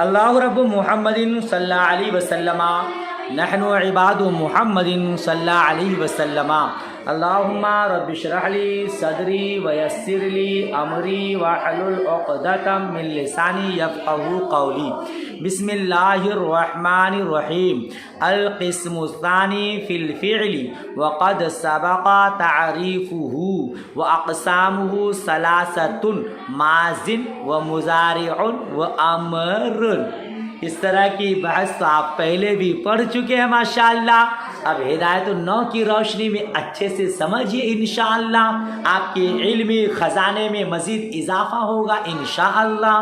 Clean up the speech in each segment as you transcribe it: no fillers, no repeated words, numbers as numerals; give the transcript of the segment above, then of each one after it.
اللہ رب محمد صلی اللہ علیہ وسلم نحن عباد محمد صلی اللہ علیہ وسلم اللہم رب اشرح لی صدری ویسر لی امری واحلل عقدۃ من لسانی یفقہوا قولی بسم اللہ الرحمن الرحیم القسم الثانی فی الفعل وقد سبق تعریفہ واقسامہ ثلاثۃ ماض ومضارع وامر۔ اس طرح کی بحث تو آپ پہلے بھی پڑھ چکے ہیں ماشاءاللہ۔ اب ہدایت النو کی روشنی میں اچھے سے سمجھیے، انشاءاللہ آپ کے علمی خزانے میں مزید اضافہ ہوگا انشاءاللہ۔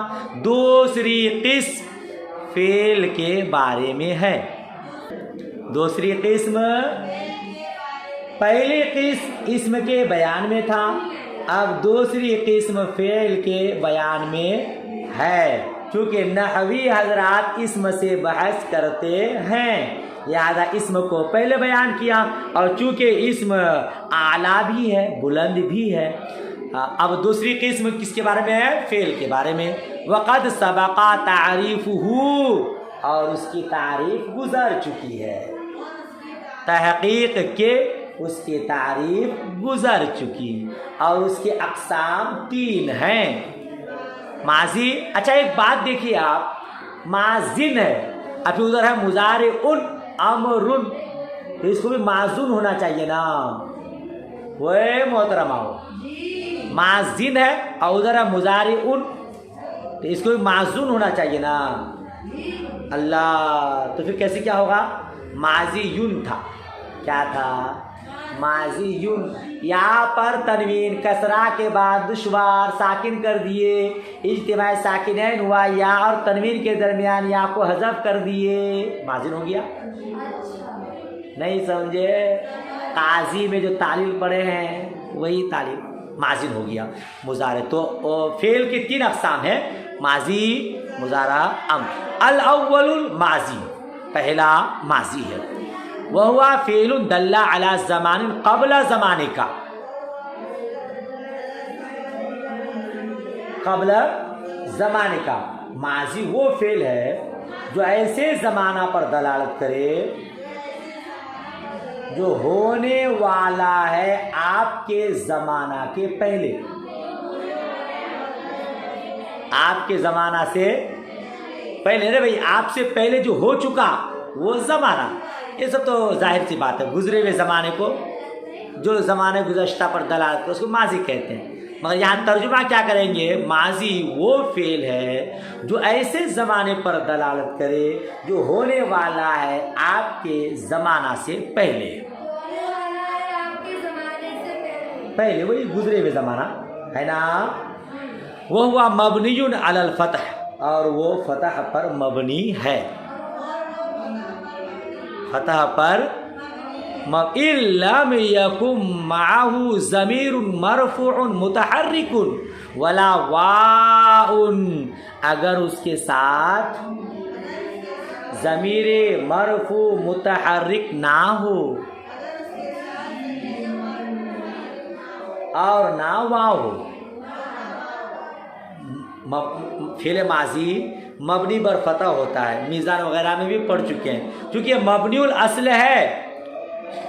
دوسری قسم فعل کے بارے میں ہے۔ دوسری قسم، پہلی قسم اسم کے بیان میں تھا، اب دوسری قسم فعل کے بیان میں ہے۔ چونکہ نحوی حضرات اسم سے بحث کرتے ہیں، لہذا اسم کو پہلے بیان کیا، اور چونکہ اسم اعلیٰ بھی ہے، بلند بھی ہے۔ اب دوسری قسم کس کے بارے میں ہے؟ فعل کے بارے میں۔ وقد سبق تعریفہ، اور اس کی تعریف گزر چکی ہے، تحقیق کے اس کی تعریف گزر چکی، اور اس کے اقسام 3 ہیں۔ ماضی، اچھا ایک بات دیکھیے آپ، ماضن ہے، اب ادھر ہے مضارع امر، تو اس کو بھی معزون ہونا چاہیے نا، وہ محترمہ ہو، ماضن ہے اور ادھر ہے مضارع، تو اس کو بھی معزون ہونا چاہیے نا۔ اللہ، تو پھر کیسے کیا ہوگا؟ ماضی یون تھا، کیا تھا؟ ماضی یون۔ یہاں پر تنوین کسرہ کے بعد دشوار ساکن کر دیے، اجتماع ساکنین ہوا، یا اور تنوین کے درمیان یا کو حذف کر دیے، ماضی ہو گیا۔ نہیں سمجھے؟ قاضی میں جو تعلیل پڑھے ہیں وہی تعلیل ماضی ہو گیا، مضارع۔ تو فعل کی 3 اقسام ہیں، ماضی، مضارع، امر۔ الاول الماضی، پہلا ماضی ہے، وہو فعل دل علی زمان قبل زمانے کا، قبل زمانے کا۔ ماضی وہ فعل ہے جو ایسے زمانہ پر دلالت کرے جو ہونے والا ہے آپ کے زمانہ کے پہلے، آپ کے زمانہ سے پہلے، رے بھائی آپ سے پہلے جو ہو چکا وہ زمانہ، یہ سب تو ظاہر سی بات ہے، گزرے ہوئے زمانے کو، جو زمانے گزشتہ پر دلالت کرے اس کو ماضی کہتے ہیں۔ مگر یہاں ترجمہ کیا کریں گے؟ ماضی وہ فعل ہے جو ایسے زمانے پر دلالت کرے جو ہونے والا ہے آپ کے زمانہ سے پہلے، پہلے وہی گزرے ہوئے زمانہ ہے نا۔ وہ ہوا مبنی علی الفتح، اور وہ فتح پر مبنی ہے، فتح پر إِن لَمْ يَكُن مَّعَهُ ضَمِيرٌ مَّرْفُوعٌ مُتَحَرِّكٌ وَلَا وَاءٌ، اگر اس کے ساتھ ضمیر مرفوع متحرک نہ ہو اور نہ واو ہو۔ فعل ماضی مبنی بر فتح ہوتا ہے، میزان وغیرہ میں بھی پڑھ چکے ہیں، کیونکہ مبنی الاصل ہے،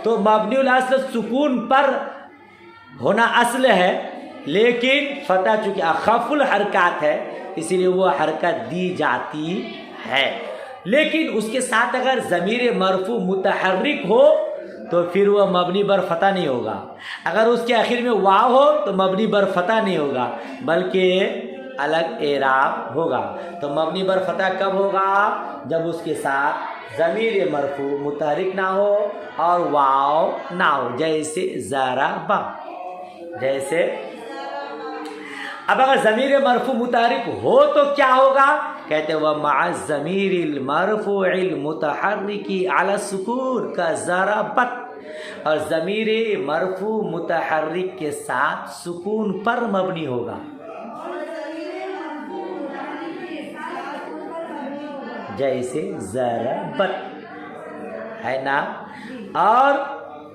تو مبنی الاصل سکون پر ہونا اصل ہے، لیکن فتح چونکہ اخف الحرکات ہے اسی لیے وہ حرکت دی جاتی ہے۔ لیکن اس کے ساتھ اگر ضمیر مرفوع متحرک ہو تو پھر وہ مبنی بر فتح نہیں ہوگا، اگر اس کے آخر میں واو ہو تو مبنی بر فتح نہیں ہوگا بلکہ الگ اعراب ہوگا۔ تو مبنی بر فتح کب ہوگا؟ جب اس کے ساتھ ضمیر مرفوع متحرک نہ ہو اور واو نہ ہو، جیسے ضرب، جیسے۔ اب اگر ضمیر مرفوع متحرک ہو تو کیا ہوگا؟ کہتے ہیں وَمَعَ الضَّمِيرِ الْمَرْفُوعِ الْمُتَحَرِّكِ عَلَى السُّكُونِ كَضَرَبَتْ، اور ضمیر مرفوع متحرک کے ساتھ سکون پر مبنی ہوگا، جیسے ضربت ہے نا، اور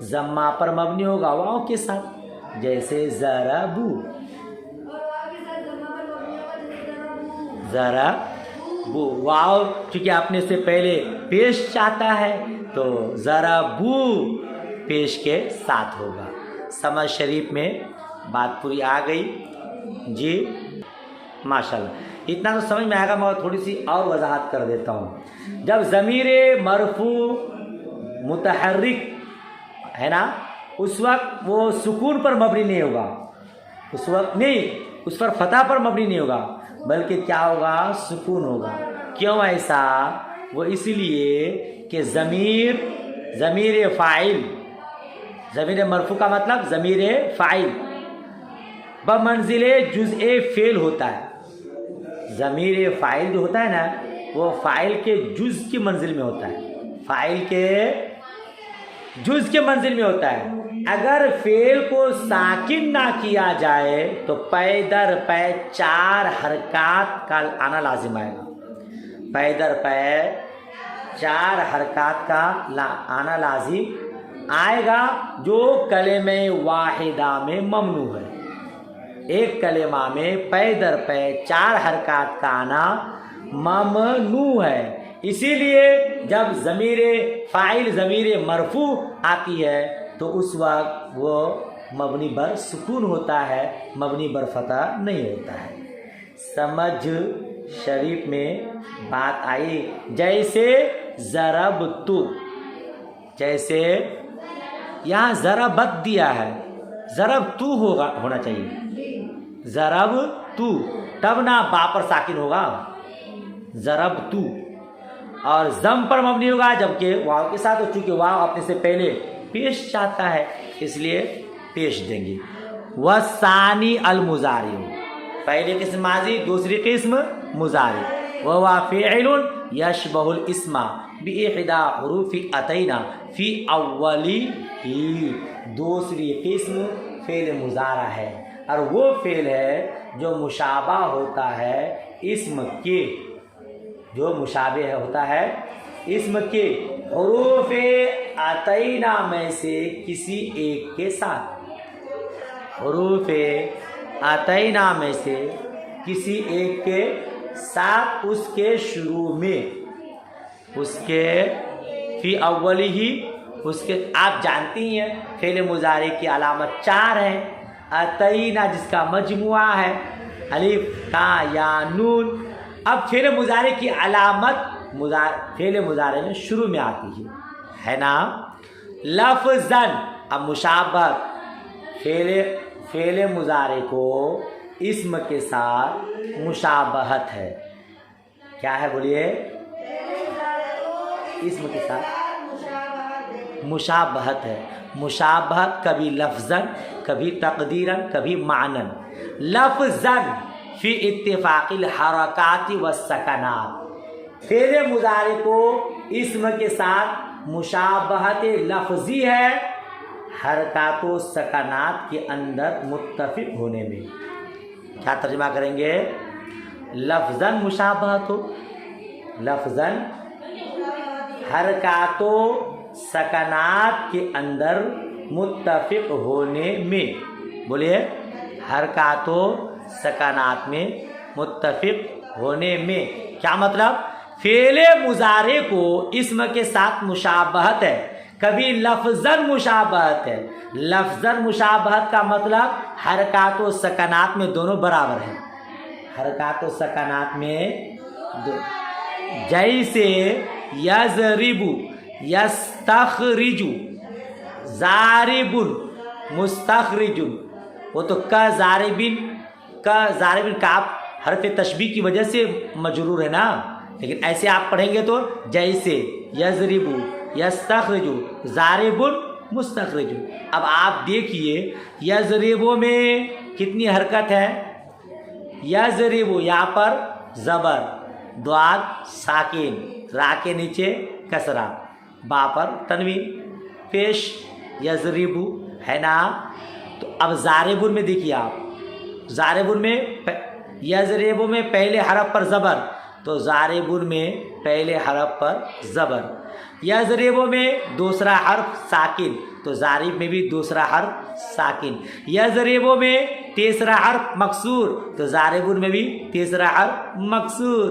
ضمہ پر مبنی ہوگا واو کے ساتھ، جیسے ضربو، वो वाव चूँकि अपने से पहले पेश चाहता है तो ज़रबू पेश के साथ होगा। समझ शरीफ में बात पूरी आ गई जी, माशाल्लाह। इतना तो समझ में आएगा, मैं थोड़ी सी और वजाहत कर देता हूँ। जब ज़मीर मरफू मुतहर्रिक है ना, उस वक्त वो सुकून पर मबनी नहीं होगा, उस वक्त नहीं, उस पर फतह पर मबनी नहीं होगा, बल्कि क्या होगा, सुकून होगा। क्यों ऐसा? वो इसलिए कि ज़मीर फ़ाइल, ज़मीर मरफू का मतलब ज़मीर फ़ाइल बमंज़िले जुज़ए फ़ेल होता है। ज़मीर फ़ाइल जो होता है ना, वो फ़ाइल के जुज़ की मंजिल में होता है, फ़ाइल के जुज़ के मंजिल में होता है। अगर फ़ेल को साकिन ना किया जाए तो पै दर पै 4 हरकात का आना लाजिम आएगा। पै दर पै 4 हरकात का आना लाजिम आएगा, जो कलेमे वाहिदा में ममनू है। एक कलेमा में पै दर पै 4 हरकात का आना ममनू है। इसीलिए जब ज़मीर फ़ाइल ज़मीर मरफू आती है तो उस वक्त वो मबनी बर सुकून होता है, मबनी बर फतह नहीं होता है। समझ शरीफ में बात आई। जैसे ज़रबतु, जैसे यहाँ ज़रबत दिया है, ज़रबतु होना चाहिए, ज़रबतु, तब ना बा पर साकिन होगा, ज़रबतु, और ज़म पर मबनी होगा जबकि वाव के साथ, और चूँकि वाव अपने से पहले पेश चाहता है इसलिए पेश देंगे। वसानी अल मुजारी, पहली किस्म माजी, दूसरी किस्म मुजारी। वह फ़िअलुन यशबहुल इस्मा बिइहदा हुरूफि अतैना फ़ी अव्वली ही। दूसरी किस्म फ़ेल मुजारा है, और वो फ़ेल है जो मुशाबा होता है इस्म के, जो मुशाबे होता है इस्म के हुरूफ अतैना में से किसी एक के साथ, हुरूफ अतैना में से किसी एक के साथ, उसके शुरू में, उसके फी अव्वली ही, उसके, आप जानती हैं फेल मुजारे की अलामत 4 है। अतैना जिसका मजमुआ है अलिफ ता या नून। अब फेल मुजारे की अलामत फेल मुजारे में शुरू में आती है ना। लफ्ज़न, अब मुशाबहत, फेल मुजारे को इस्म के साथ मुशाबहत है। क्या है बोलिए? इस्म के साथ मुशाबहत है। मुशाबहत कभी लफ्ज़न, कभी तक़दीरन, कभी मानन। लफ्ज़न फ़ी इत्तिफ़ाक़िल हरकाति व सकनात, फेल मुजारे को इस्म के साथ मुशाबहत लफ्ज़ी है हरकात व सकनात के अंदर मुत्तफ़िक़ होने में। क्या तर्जुमा करेंगे? लफ्ज़न मुशाबहत हो, लफ्ज़न हरकातो सकनात के अंदर मुत्तफ़िक़ होने में। बोलिए, हरकातो सकनात में मुत्तफ़िक़ होने में। क्या मतलब? फ़ेल मुजारे को इस्म के साथ मुशाबहत है, कभी लफ्ज़न मुशाबहत है। लफ्ज़न मुशाबहत का मतलब हरकात व सकनात में दोनों बराबर हैं। हरकात व सकनात में जैसे यज़रिबु, यस्तखरिजु, ज़ारिबुन, मुस्तखरिजुन। वो तो का ज़ारिबिन का आप हरफ तशबीह की वजह से मजरूर है ना, लेकिन ऐसे आप पढ़ेंगे तो जैसे यज़रिबु, यस्तखरिजु, ज़ारिबुन, मुस्तखरिजु। अब आप देखिए यज़रिबु में कितनी हरकत है? यज़रिबु यहाँ पर ज़बर, द्वाद साकिन, रा के नीचे कसरा, बा पर तनवीन, पेश यज़रिबु है ना। तो अब ज़ारिबुन में देखिए आप, ज़ारिबुन में यज़रिबु में पहले हरफ पर ज़बर, तो ज़ारिबुन में पहले हरफ पर ज़बर। यज़रिबु में दूसरा हर्फ साकिन, तो ज़ारिब में भी दूसरा हर्फ साकिन। यज़रिबु में तीसरा हर्फ मकसूर, तो ज़ारिबुन में भी तीसरा हर्फ मकसूर।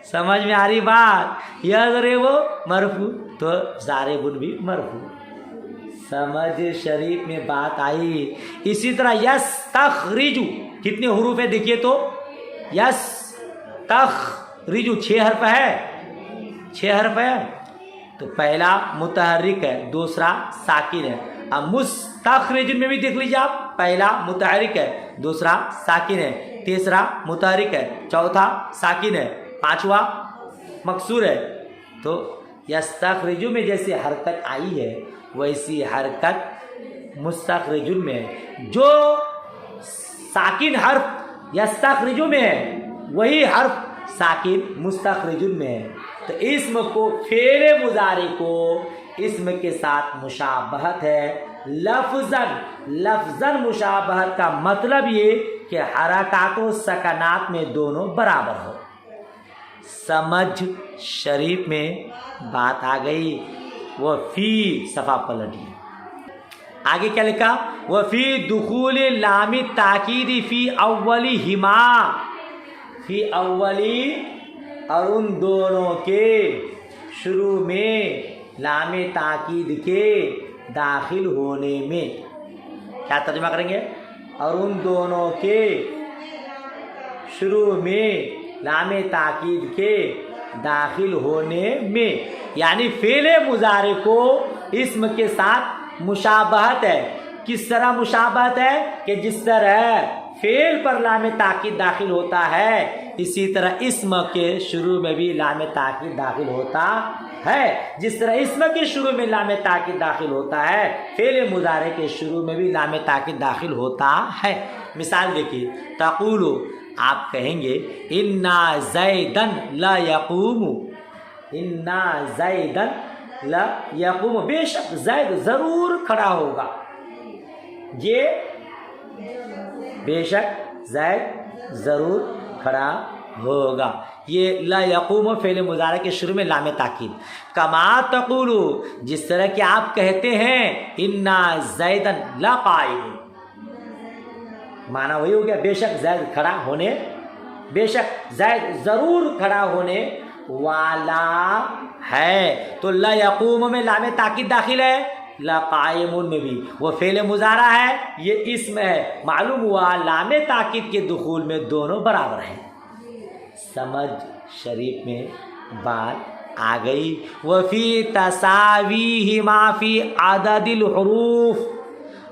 समझ में आ रही बात, यज़रिबु मरफू तो ज़ारिबुन भी मरफू। समझ शरीफ में बात आई। इसी तरह यस्तखरिजु कितने हुरूफ है देखिए तो, यस्तखरिजु 6 हर्फ है, 6 हर्फ है। तो पहला मुतहर्रिक है, दूसरा साकिन है। अब मुस्तखरिजुन में भी देख लीजिए आप, पहला मुतहर्रिक है, दूसरा साकिन है, तीसरा मुतहर्रिक है, चौथा साकिन है, पांचवा मकसूर है। तो यस्तखरिजु में जैसे हरकत आई है वैसी हरकत मुस्तखरिजुन में है। जो साकिन हर्फ यस्तखरिजु में है वही हर्फ साकिन मुस्तखरिजुन में है। तो इस्म को फेले मुजारे को इस्म के साथ मुशाबहत है लफ्ज़न। लफ्ज़न मुशाबहत का मतलब ये कि हरकात व सकनात में दोनों बराबर हो। समझ शरीफ में बात आ गई। वह फी सफ़ा पलटिए, आगे क्या लिखा, वह फी दुखूल लामी ताकीदी फी अव्वली हिमा, फी अव्वली और उन दोनों के शुरू में लामे ताकीद के दाखिल होने में। क्या तर्जुमा करेंगे, और उन दोनों के शुरू में लामे ताकीद के दाखिल होने में, यानी फेले मुजारे को इस्म के साथ मुशाबहत है। किस तरह मुशाबहत है कि जिस तरह फेल पर लामे ताकीद दाखिल होता है इसी तरह इस्म के शुरू में भी लामे ताकीद दाखिल होता है। जिस तरह इस्म के शुरू में लामे ताकीद दाखिल होता है फेले मुजारे के शुरू में भी लामे ताकीद दाखिल होता है। मिसाल देखिए, तक़ूलु आप कहेंगे इन्ना ज़ैदन ला यक़ूमु, इन्ना ज़ैदन ला यक़ूमु, बेशक ज़ैद ज़रूर खड़ा होगा। ये बेशक ज़ैद ज़रूर खड़ा होगा, ये ला यक़ूम फ़ेल मुज़ारे के शुरू में लामे ताकीद। कमा तक़ूलु जिस तरह कि आप कहते हैं इन्ना ज़ैदन ला क़ाइम, माना वही हो गया, बेशक ज़ैद खड़ा होने, बेशक ज़ैद ज़रूर खड़ा होने वाला है। तो ला यक़ूम में लामे ताकीद दाखिल है, ला क़ाइमुन में भी वो फ़ेल मुज़ारा है, ये इस्म है। मालूम हुआ लामे ताकीद के दुखूल में दोनों बराबर हैं। समझ शरीफ में बात आ गई। वफ़ी तसावीहिमा फ़ी अददिल हुरूफ़,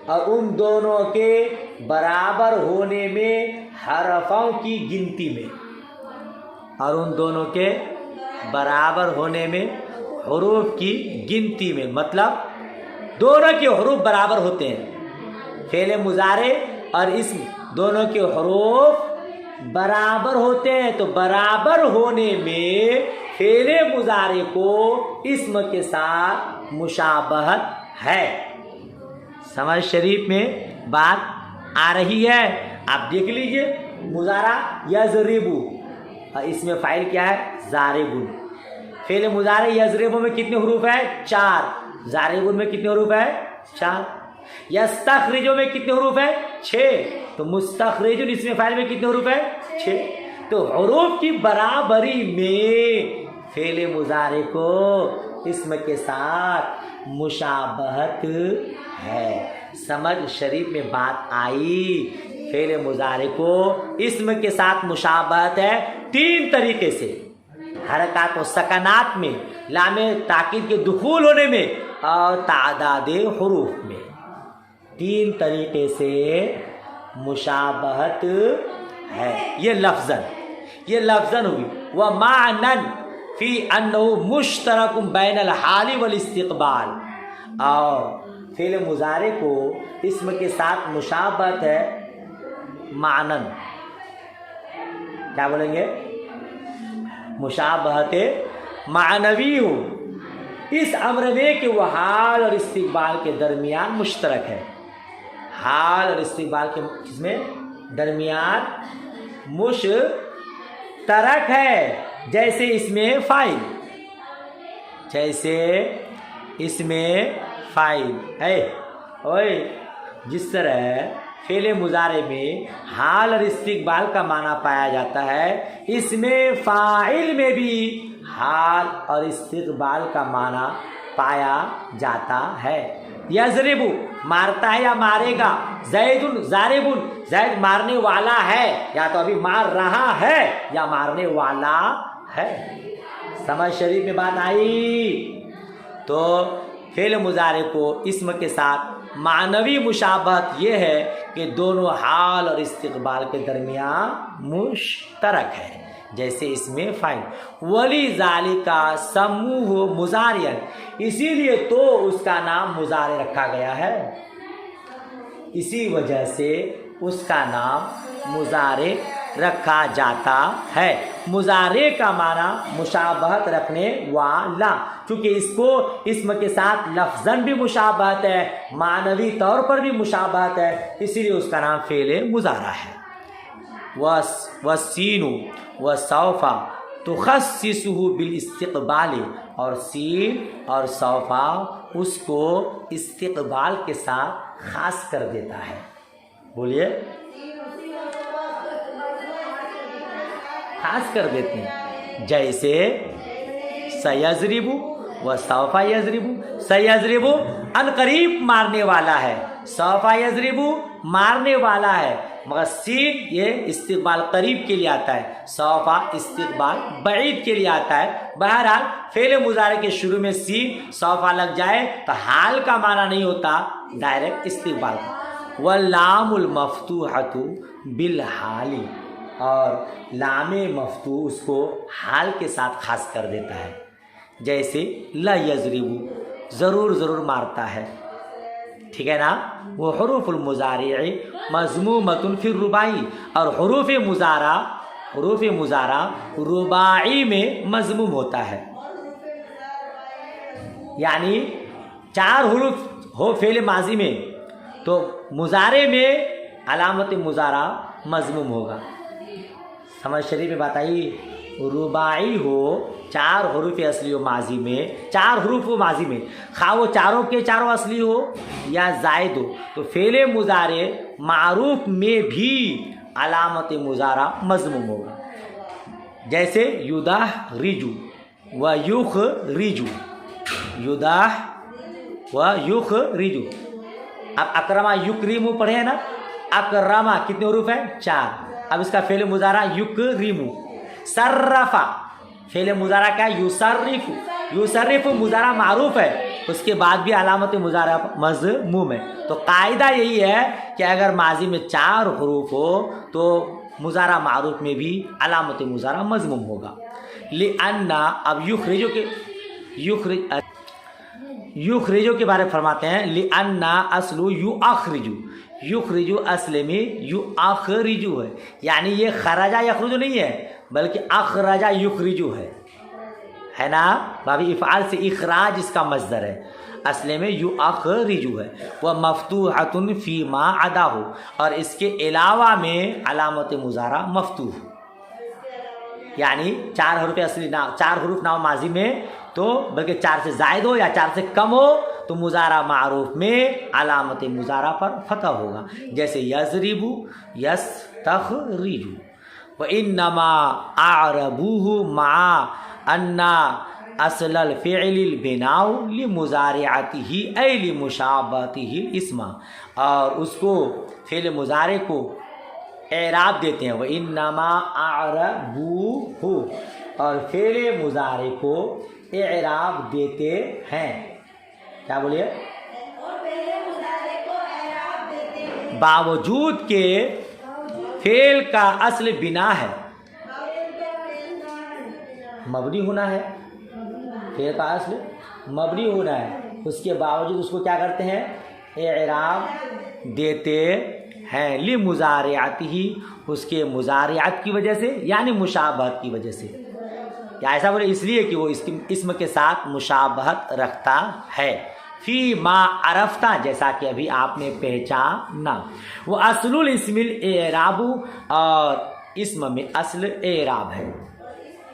और उन दोनों के बराबर होने में हरफों की गिनती में, और उन दोनों के बराबर होने में हुरूफ की गिनती में, मतलब दोनों के हुरूफ बराबर होते हैं। फ़ेल मुज़ारे और इस्म दोनों के हुरूफ बराबर होते हैं। तो बराबर होने में फ़ेल मुज़ारे को इस्म के साथ मुशाबहत है। समझ शरीफ में बात आ रही है। आप देख लीजिए, मुज़ारा यज़रिबु और इसमें फ़ाइल क्या है, ज़ारिबुन। फ़ेल मुज़ारे यज़रिबु में कितने हुरूफ है, 4। ज़ारिबुन में कितने हुरूफ है, 4। यस्तखरिजु में कितने हुरूफ है, 6। तो मुस्तखरिजुन इसमें फ़ाइल में कितने हुरूफ है, 6। तो हुरूफ की बराबरी में फ़ेल मुज़ारे को इस्म के साथ मुशाबहत है। समझ शरीफ में बात आई। फ़ेल मुज़ारे को इस्म के साथ मुशाबहत है 3 तरीके से, हरकात व सकनात में, लामे ताकीद के दुखूल होने में और तादादे हुरूफ में। 3 तरीके से मुशाबहत है। ये लफ्ज़न हुई। व मानन फ़ी अन्नहु मुश्तरकुम बैनल हाली वल इस्तिक़बाल, और फ़ेल मुज़ारे को इस्म के साथ मुशाबहत है मानन, क्या बोलेंगे, मुशाबहत मानवी हो इस अम्र में कि वह हाल और इस्तिक़बाल के दरमियान मुश्तरक है। हाल और इस्तिक़बाल के इसमें दरमियान मुश्तरक है। जैसे इसमें फ़ाइल, जैसे इसमें फ़ाइल है, ओए जिस तरह फेल मुजारे में हाल और इस्तिकबाल का माना पाया जाता है, इसमें फ़ाइल में भी हाल और इस्तिकबाल का माना पाया जाता है। यजरिबु मारता है या मारेगा, जैदुन जारिबुन जैद मारने वाला है, या तो अभी मार रहा है या मारने वाला है। समझ शरीफ में बात आई। तो फेल मुजारे को इस्म के साथ मानवी मुशाबहत ये है कि दोनों हाल और इस्तिकबाल के दरमियान मुश्तरक है, जैसे इसमें फ़ाइल। वली ज़ालिका समूह मुजारियन, इसीलिए तो उसका नाम मुजारे रखा गया है, इसी वजह से उसका नाम मुजारे रखा जाता है। मुजारे का माना मुशाबहत रखने वाला, क्योंकि इसको इस्म के साथ लफ्ज़न भी मुशाबहत है, मानवी तौर पर भी मुशाबहत है, इसीलिए उसका नाम फ़ेल मुजारा है। वसीनु व सौफ़ा तुखस्सिसुहु बिल इस्तिक़बाल, और सीन और सौफ़ा उसको इस्तिक़बाल के साथ ख़ास कर देता है। बोलिए, खास कर देते हैं। जैसे सयजरिबु व सौफा यजरिबु, सयजरिबु अनकरीब मारने वाला है, सौफा यजरिबु मारने वाला है, मगर सीन ये इस्तिकबाल करीब के लिए आता है, सौफा इस्तिकबाल बईद के लिए आता है। बहरहाल फेल मुजारे के शुरू में सीन सौफा लग जाए तो हाल का माना नहीं होता, डायरेक्ट इस्तिकबाल का। वल्लामुल मफ्तूहतु बिल हाली, और लामे मफ्तू उसको हाल के साथ खास कर देता है। जैसे ला यजरिबु ज़रूर ज़रूर मारता है, ठीक है ना। वो हुरूफुल मुजारि'i मज़मूमतुन फिर रुबाई, और हुरूफ मुजारा रुबाई में मज़मूम होता है, यानी 4 हुरूफ हो फेल माजी में तो मुजारे में अलामत मुजारा मज़मूम होगा। समझ शरीफ में बात आई। रुबाई हो 4 हरूफ असली हो माजी में, 4 हरूफ हो माजी में, खा वो चारों के चारों असली हो या जायद हो, तो फेले मुजारे मारूफ में भी अलामत मुजारा मज़मूम होगा। जैसे युदाह रिजु व युख रिजु, युदाह व युख रिजु। अब अकरमा युक्रीमु पढ़े हैं ना, अकरमा कितने हरूफ हैं? 4। अब इसका फेल मुजारा युक्रीमु। सर्रफा फेल मुजारा क्या? युसर्रिफु, युसर्रिफु मुजारा मारूफ है, उसके बाद भी अलामत मुजारा मज़मूम है। तो कायदा यही है कि अगर माजी में 4 हरूफ हो तो मुजारा मारूफ में भी अलामत मुजारा मज़मूम होगा। लिअन्ना, अब युखरिजो के बारे में फरमाते हैं, लिअन्ना असलु युअखरिजु, युखरिजु असल में युअखरिजु है, यानी ये खराजा यखरुजु नहीं है बल्कि अखराजा युखरिजु है ना भाभी। इफ़ाल से इखराज इसका मज़दर है, असले में युअखरिजु है। वह मफ्तूहतुन फी मा अदा हो, और इसके अलावा में अलामत मुजारा मफ्तूह, यानी 4 हरूफ असली ना, 4 हरूफ ना माजी में तो बल्कि 4 से ज़ायद हो या 4 से कम हो तो मुजारा मारूफ में अलामत मुजारा पर फतह होगा। जैसे यजरिबु यस्तखरिजु। व इन्नमा अअरबूहु मा अन्ना असलल फ़िअलिल बिनाउ लिमुजारिअतिही ऐ लिमुशाबहतिही इस्मा, और उसको फ़िल मुजारे को एराब देते हैं। व इन्नमा अअरबूहु, और फ़िल मुजारे को एराब देते हैं। क्या बोलिए? बावजूद के फेल का असल बिना है, मबनी होना है, फेल का असल मबनी होना है, उसके बावजूद उसको क्या करते हैं? एराब देते हैं। ली मुजारिअतिही, उसके मुजारिअत की वजह से, यानी मुशाबहत की वजह से, या ऐसा बोले इसलिए कि वो इस्म के साथ मुशाबहत रखता है। फ़ी मा अरफ्ता, जैसा कि अभी आपने पहचाना। वो असलुल इस्मिल एराबु, और इस्म में असल एराब है,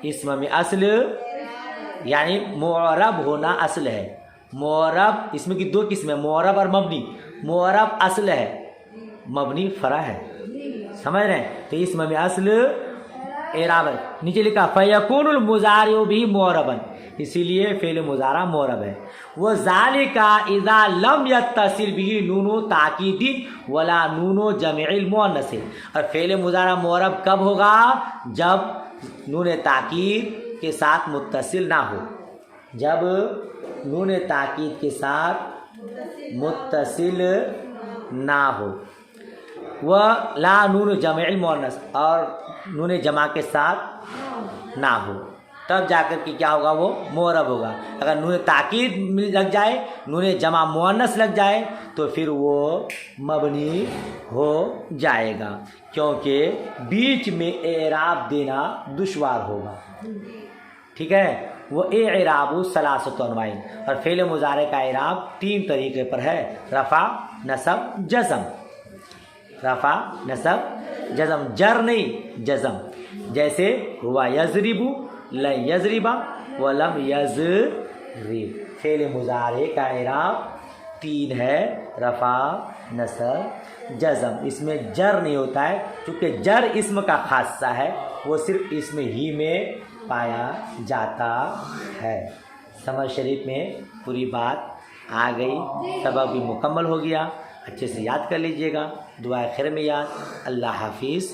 इस्म में असल यानी मुअरब होना असल है। मुअरब इसमें की 2 किस्में, मुअरब और मबनी। मुअरब असल है, مبنی فرع ہے. سمجھ رہے ہیں؟ تو اس میں اصل اعراب ہے. نیچے لکھا فیکون المضارع بھی معربا، اسی لیے فعل مضارع معرب ہے. وذالک اذا لم یتصل به نون تاکید ولا نون جمع المؤنث. اور فعل مضارع معرب کب ہوگا؟ جب نون تاکید کے ساتھ متصل نہ ہو. جب نون تاکید کے ساتھ متصل نہ ہو. ولا نون جمع المؤنث، اور نون جمع کے ساتھ نہ ہو، تب جا کر کے کیا ہوگا؟ وہ معرب ہوگا. اگر نون تاکید لگ جائے، نون جمع مؤنث لگ جائے تو پھر وہ مبنی ہو جائے گا، کیونکہ بیچ میں اعراب دینا دشوار ہوگا. ٹھیک ہے؟ وہ اعراب ثلاثۃ انواع، اور فعل مضارع کا اعراب 3 طریقے پر ہے: رفع، نصب، جزم. رفع، نصب، جزم. جر نہیں، جزم. جیسے ہوا یضرب، لن یضرب، ولم یضرب. فعل مضارع کا اعراب 3 ہے: رفع، نصب، جزم. اس میں جر نہیں ہوتا ہے، چونکہ جر اسم کا خاصہ ہے، وہ صرف اسم ہی میں پایا جاتا ہے. سمجھ شریف میں پوری بات آ گئی، سبق بھی مکمل ہو گیا. اچھے سے یاد کر لیجئے گا. دعائے خیر میں یاد. اللہ حافظ.